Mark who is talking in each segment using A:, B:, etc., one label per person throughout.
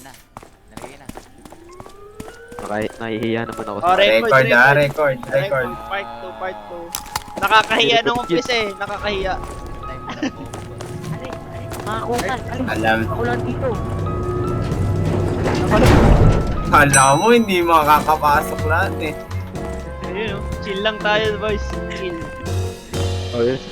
A: Ayun na. Nalagay na.
B: Nahihiya naman ako
C: Oh,
B: sa
C: record.
D: Record.
C: Part 2. Nakakahiya nung umpisa eh. Nakakahiya.
A: Time na lang po.
E: Mga kukan,
D: Alam.
E: ako lang dito.
D: Kala mo hindi makakapasok lahat eh.
C: Ayun oh. Chill lang tayo boys. Chill.
B: Oh, yes.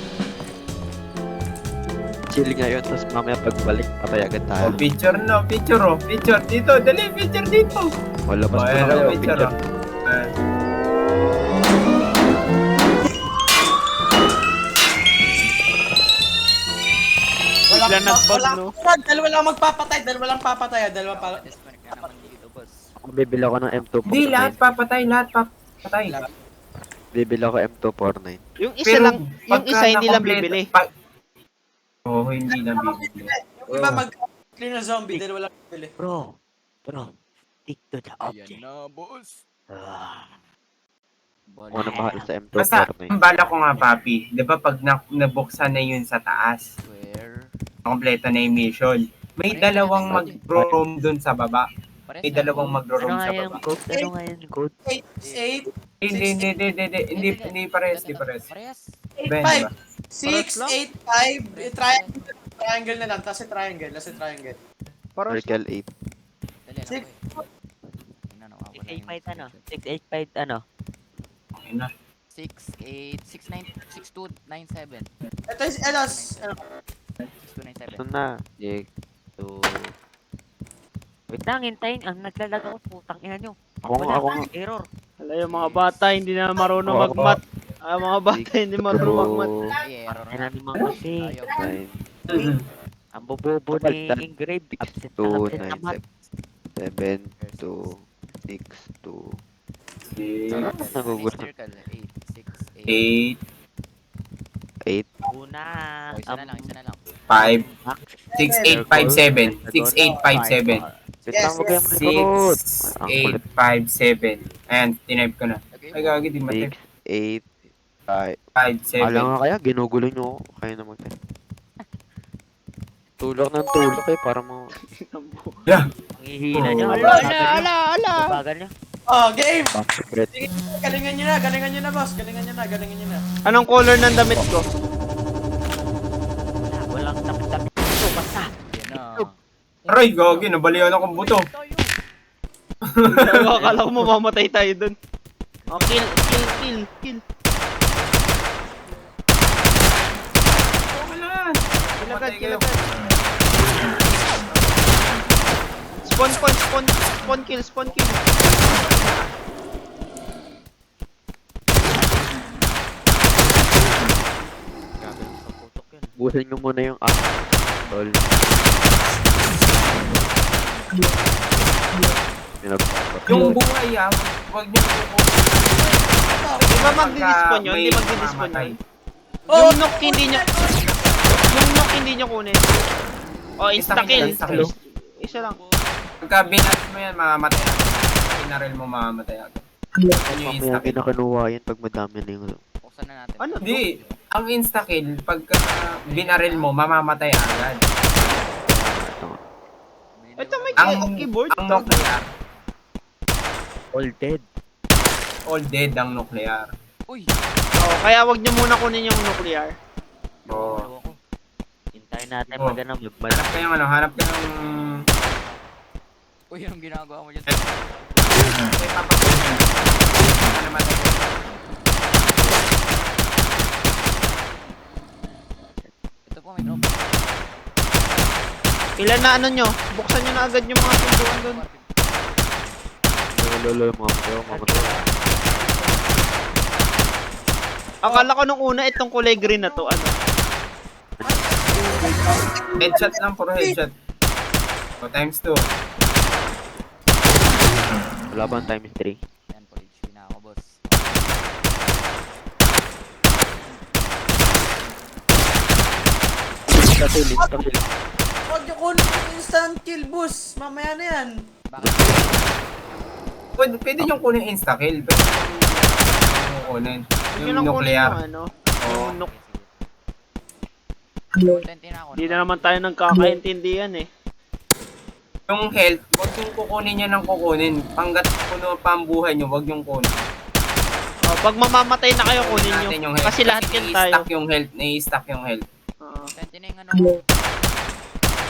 B: Chill ngayon, tapos mamaya pagbalik, patay agad tayo.
D: Oh, picture no, picture oh. Picture dito, dali, picture dito.
B: Wala pa
D: Oh,
B: sa
D: ayan
B: mga
D: oh, picture oh.
C: Bigla nag-bug no.
F: Dalawa lang magpapatay, dalawa lang papatay, dalawa pa.
A: Disconnect ka naman dito, boss.
B: Ako bibili ako ng M249.
D: Hindi, lahat papatay, lahat papatay.
B: Bibili ako M249.
C: Yung isa lang, yung isa hindi lang bibili.
D: Oo, hindi lang bibili.
F: Yung iba mag-clear na zombie, dalawa lang bibili.
E: Bro, stick to the
A: Ayan
E: object.
A: na, boss.
B: Ako na mahal sa
D: Basta,
B: M249.
D: ang bala ko nga, papi. Di ba pag nabuksan na yun sa taas,
A: Square.
D: kompleto na yung mission. May dalawang mag-roam dun sa baba.
A: Pares
D: May
A: na.
D: dalawang mag-roam
E: Ano nga
D: sa
E: yung
D: baba.
E: code? Ano nga yung code?
F: 8,
D: Hindi pares, hindi pares.
A: Parehas.
D: Ben,
F: 5,
D: diba?
F: 6, 8, 5, triangle na lang, tapos triangle, nasa triangle.
C: Parang
B: Circle 8.
A: Dali lang
F: Six.
A: ko eh. Tingnan, nawawala yung
E: 685 ano?
A: screenshot.
E: 685 ano?
D: Ayun na.
A: 6, 8, 6, 9, 6, 2, 9, 7.
F: Ito is, ano,
A: 6, 2, 9, 7.
B: Ito na. Jake. So,
E: Wait lang, hintayin. Ang naglalag ako, putang ina nyo.
B: ako nga.
E: Error.
C: Hala yung mga bata hindi na marunong
B: Oo.
C: magmat. Mga bata hindi marunong magmat.
A: Ay, error
E: Ano
A: na.
E: naman kasi.
A: Ayaw.
B: 9,
E: Ang bobobo ni
B: Baliktad.
E: Engrave. Absent
B: 2,
E: na absent
B: 9,
E: naman.
B: 7, 2, 6, 2.
D: Six,
B: Nagugulat.
A: Circle. 8, 6, 8.
D: 8,
B: 8.
E: Una.
A: Oh, isa na lang, isa na lang.
D: 5,
E: Max.
D: 6, 8, 5, 7. 6, 8, 5, 7.
B: Wait lang, huwag kayong
D: 6,
B: malikot. Ang
D: 8,
B: kulit.
D: 5, 7. Ayan, tinype ko na.
A: Okay,
D: Ay, gagi, di matip.
B: 6, 8,
D: 5,
B: 5. Alam
D: 7.
B: nga kaya, ginugulo nyo ako. Kaya naman tayo. Tulak ng tulak eh, para mo...
D: Yeah.
E: Ang hihina nyo.
C: Ala.
E: Bagal nyo.
F: oh, game!
B: Brett.
F: Galingan nyo na, boss. Galingan nyo na.
C: Anong color ng damit ko?
E: Walang tapit-tapit dito. Basta.
A: Yan na.
D: Aray, gagi, nabaliwan akong buto.
C: Akala ko mamamatay tayo dun. Oh, kill.
D: Wala.
C: Kilagad,
D: Patay kayo.
C: kilagad. Spawn kill.
E: Grabe lang sa putok yun.
B: Busin nyo muna yung tol.
D: Yung buhay wag niyo
C: Di ba magdi-despawn yun? Di magdi-despawn yun?
F: Oh,
C: Yung knock hindi nyo kunin. Oh, insta-kill.
D: Insta-kill.
C: Isa lang.
D: Pagka binat mo yan, mamamatay ako. Pinarel mo, mamamatay ako. Ano yung
B: Mamaya
D: insta-kill?
B: kinakinuha yan pag madami na yung...
A: Buksan na natin.
C: Ano?
D: Hindi. Ang insta-kill, pagka binarel mo, mamamatay agad.
C: Ito may
D: Ang
C: keyboard.
D: Ang nuclear,
E: All dead.
D: all dead ang nuclear.
A: Uy!
C: Oh, kaya wag nyo muna kunin yung nuclear.
D: Oo.
E: Ewan ko. Hintayin natin
D: Oh.
E: pag ano, magbalik.
D: Hanap ka ng...
A: Uy, anong ginagawa mo dyan?
D: May papakunin. Ano namatay ko?
A: Ito po, may drop.
C: Ilan na ano nyo? Buksan nyo na agad yung mga pintuan doon.
B: Lolo, mga
C: Akala ko nung una itong kulay green na to, ano?
D: Headshot lang, puro headshot. O, times 2.
B: Wala bang times 3?
A: Yan po, HP na ako, boss.
B: Insta-kill.
F: Huwag nyo kunin yung instant kill, boss. Mamaya na yan.
A: Bakit?
D: Pwede yung kunin insta-kill. Pwede yung kunin.
C: Huwag nyo
D: Yung
C: lang kunin
D: nuclear.
C: yung ano.
D: Oo.
C: Yung nuk-
A: Content na ako.
C: Hindi na naman tayo nagkakaintindihan eh.
D: Yung health, wag yung kukunin niya ng kukunin. Panggat puno pa ang buhay niyo, wag yung kunin.
C: Oh, pag mamamatay na kayo, kunin nyo.
D: Natin yung health.
C: Kasi lahat yan tayo.
D: i-stack yung health, i-stack yung health.
C: Oo.
A: Sente na yung ano mo.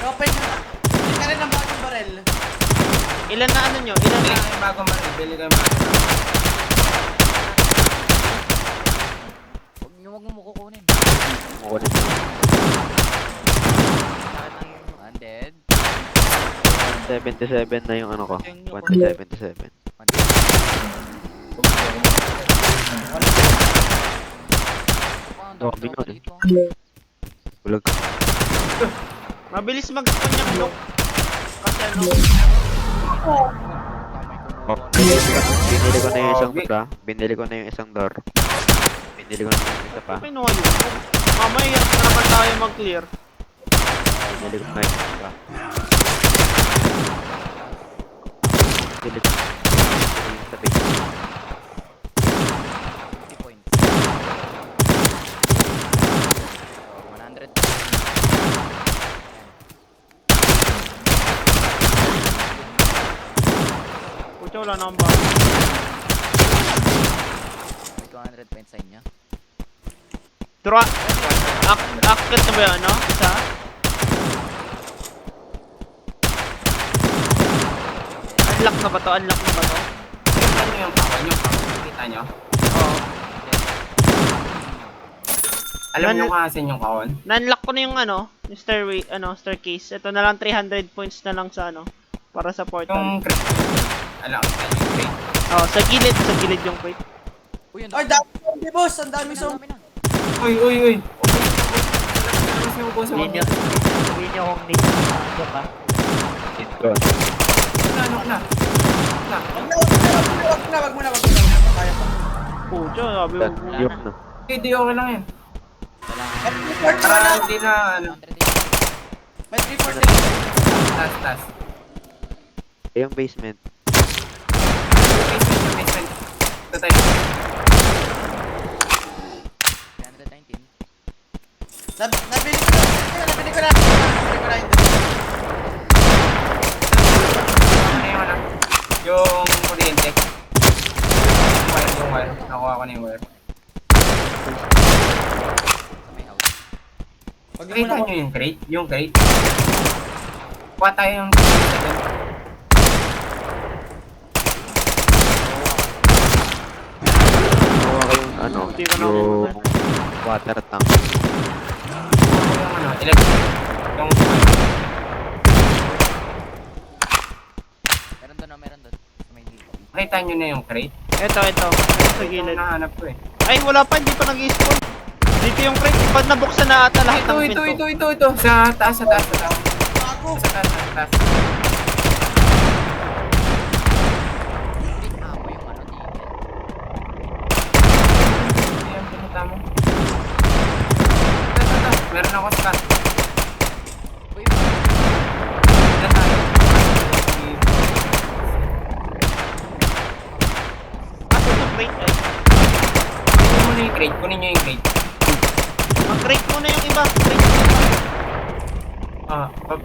F: Open na. Bili ka rin ng bagong barel.
C: Ilan na ano nyo? Ilan
D: Bili
C: na?
D: kayo bago man, bili kayo man.
A: Huwag mo kukunin.
B: Kumukulit.
A: Sa akin lang yung undead.
B: 177 na yung ano ko.
C: Yung nyo.
B: 177.
A: Ano
B: bingo eh.
A: dito?
B: Bulag.
C: Mabilis mag-spawn yung lock. Kasi ano,
B: Oh, binili ko na yung isang door ah. Binili ko na yung isang door. Binili ko na yung isa pa.
C: kinuha yun. Mamaya na naman tayo mag-clear.
B: Binili ko na yung isa pa. Binili ko na yung isa pa.
A: 50 points. So, 100.
C: Pucha, wala na akong ba?
A: May 200 points sa inyo.
C: Dura. Akit na ba yan, ano? Isa? Unlock na ba to? Unlock na ba to?
D: Kita nyo yung kawan nyo, kita nyo.
C: Oo.
D: Alam nyo
C: Nan-
D: kasi yung kawan.
C: Na-unlock ko na yung ano, yung stairway, ano, staircase. Ito na lang 300 points na lang sa ano, para sa portal.
D: Yung crate. Alam ko yung crate.
C: Oh, sa gilid yung crate.
A: Uy, ang
F: Ay, dami zombie boss. Ang dami zombie.
A: na.
D: Uy, uy, uy.
E: Sabihin nyo kung need ano ka.
B: Intro.
D: Ano na?
F: Wag mo na. Kaya pa.
C: Pucha, sabi mo.
B: Yung na.
D: Hindi, okay lang yan.
F: Report ka
D: Para
F: na.
D: hindi na, ano.
A: 100
F: May report na.
D: Tas.
B: Yung basement.
D: Basement. Ito tayo.
A: 319.
F: Nabili ko na. Nabili ko na yun.
D: Ano yung ano? Yung kuryente. Yung wire. Nakuha ko na yung wire.
A: Sa may house.
F: Wag mo
D: Kita
F: na.
D: nyo yung crate? Yung crate? Kuha tayo yung crate.
B: Nakuha ko yung ano,
C: Hindi ko na
B: yung water tank.
D: Yung ano, electric. Yung
A: Meron doon. Sa may dito.
D: nakita nyo na yung crate?
C: Ito. Sa
D: Yung
C: gilid.
D: nahanap ko eh.
C: Ay, wala pa, hindi pa nag-spawn. Dito yung crate. Pag nabuksan na ata lahat ng pinto.
D: Ito. Sa taas.
F: Ako.
D: Sa taas.
A: Complete ammo yung ano dito.
D: Hindi yung pinunta mo. Ito. Meron ako sa taas.
A: Uy,
D: Ilan tayo?
C: Asa yung crate ay?
D: Kunin nyo yung crate.
C: Mag-crate muna yung iba. Crate yung iba.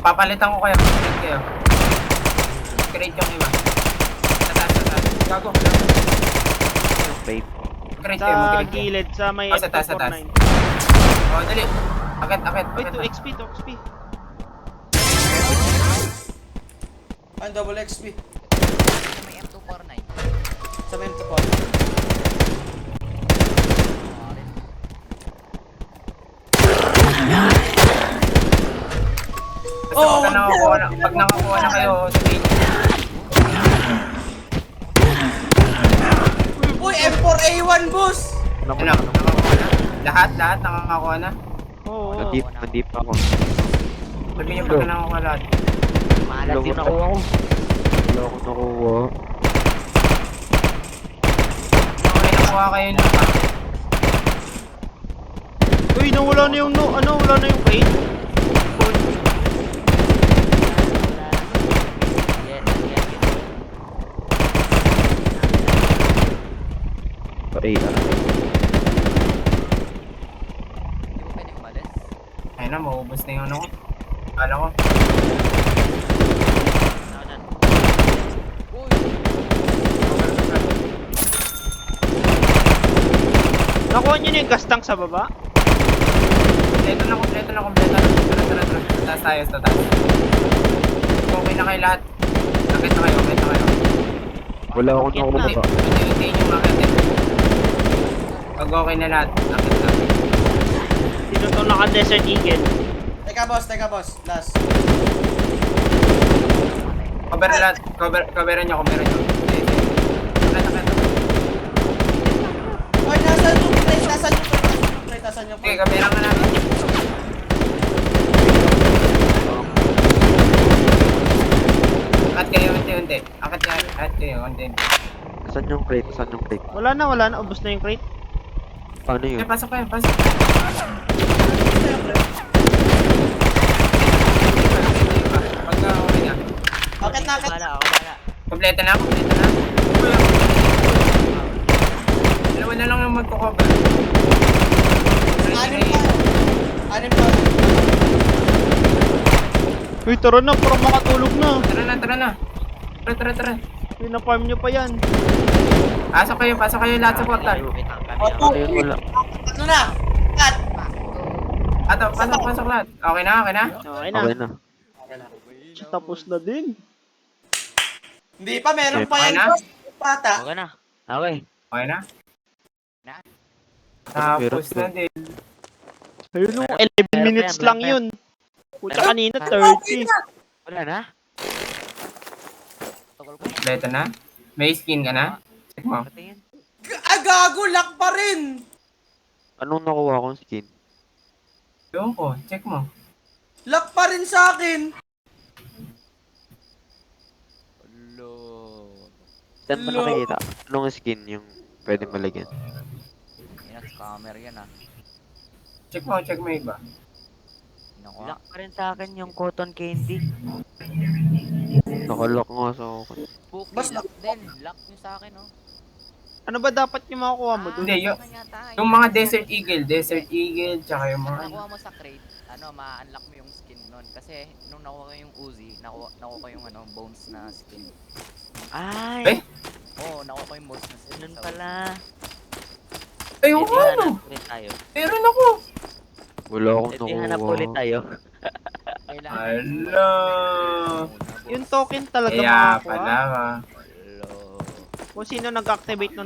D: Papalitan ko kayo. Crate kayo. Crate yung iba. Sa taas. Gago.
B: Vape.
D: Crate kayo,
C: Sa
D: mag-crate kayo.
C: gilid, sa may
D: Oh, sa taas.
C: F249.
D: Dali. Akit.
C: Uy, 2 XP.
F: Ang double XP.
A: sa may M249.
F: Sa mento po.
D: Basta pag nakakuha na kayo, sabihin nyo.
F: Uy, M4A1 boss.
D: Ano, nakakuha na? Lahat nakakakuha na?
C: Oo.
B: Hindi pa ako.
D: Sabihin nyo pag nakakuha lahat.
E: Maalat yung nakuha ko.
B: Wala akong nakuha.
D: Okay, nakuha kayo na pa.
C: Uy, nawala na yung wala na yung crate.
E: Yes.
B: Pare,
A: Hindi mo pwedeng umalis.
D: Ayun na, maubos na yung ano ko. Kala ko.
C: nakuha nyo na yung gas tank sa baba?
D: Kompleto na, kompleto na, kompleto na. Tara. Taas tayo, sa taas. Okay na kayo lahat. Akit na kayo, akit na kayo.
B: Wala akong nakuha.
D: Unti-unti yung akit. Pag okay na lahat, akit na.
C: Sino to naka-Desert Eagle?
F: Teka boss. Last.
D: Cover lahat, coveran nyo. Akit.
F: Oy, nasan yung crate? Nasan yung
D: Okay,
F: crate?
D: coveran ka namin. Akit kayo, unti-unti. Akit kayo, unti-unti.
B: Saan yung crate?
C: Wala na. Ubus na yung crate.
B: Paano yun?
D: Okay, pasok kayo, pasok. Pagka okay na.
F: Akit na.
E: Ako bala.
D: Kompleto na. Dalawa na lang yung magko-cover.
F: Anim pa.
C: Uy, tara na, parang makatulog na.
D: Tara na. Tara.
C: Pina-farm nyo pa yan.
D: Pasok kayo lahat sa portal.
B: Ayun, wala.
F: Ano na? Cut.
D: Ato, pasok lahat. Okay na?
C: Okay na.
B: Okay na.
C: Tapos na din.
F: Hindi pa, meron pa
D: Okay
F: yan.
D: na?
F: Boss. Pata.
E: Okay na. Okay.
D: Okay na?
A: Na.
D: Tapos na din.
C: Ayun no, 11
E: Meron
C: minutes
E: pa yan,
C: lang
E: meron
C: yun. Puta kanina, 30.
E: Wala na.
A: Tokol ko.
D: Kompleto na? May skin ka na? Check mo.
E: Patingin.
F: Gago, lock pa rin.
B: Anong nakuha kong skin?
D: Doon ko, check mo.
F: Lock pa rin sa akin.
A: Hello.
B: Saan ba nakikita? Anong skin yung pwede malagyan?
A: Yan, scammer yan ah.
D: Check mo iba.
A: Nakuha.
E: Lock pa rin sa akin yung cotton candy.
B: Nakalock nga sa akin.
A: Spooky,
F: Bas,
A: lock din. Lock nyo sa akin oh.
C: Ano ba dapat yung makukuha mo dun?
D: Hindi,
A: Yata,
D: Yung mga Desert Eagle, tsaka yung mga...
A: nakuha mo sa crate, ma-unlock mo yung skin nun. Kasi nung nakuha ko yung Uzi, nakuha ko yung bones na skin.
E: Ay!
D: Eh?
A: Nakuha ko yung bones na skin.
E: Ganun
A: sa
E: pala.
D: Ayun
E: Edi
D: ko,
E: hanap ulit tayo.
D: meron ako.
B: Wala akong
E: Edi hanap
B: nakuha.
E: ulit tayo.
D: Hala.
C: Yung token talaga
D: Kaya
C: makakuha.
D: pala ka.
A: Hello.
C: Kung sino nag-activate ng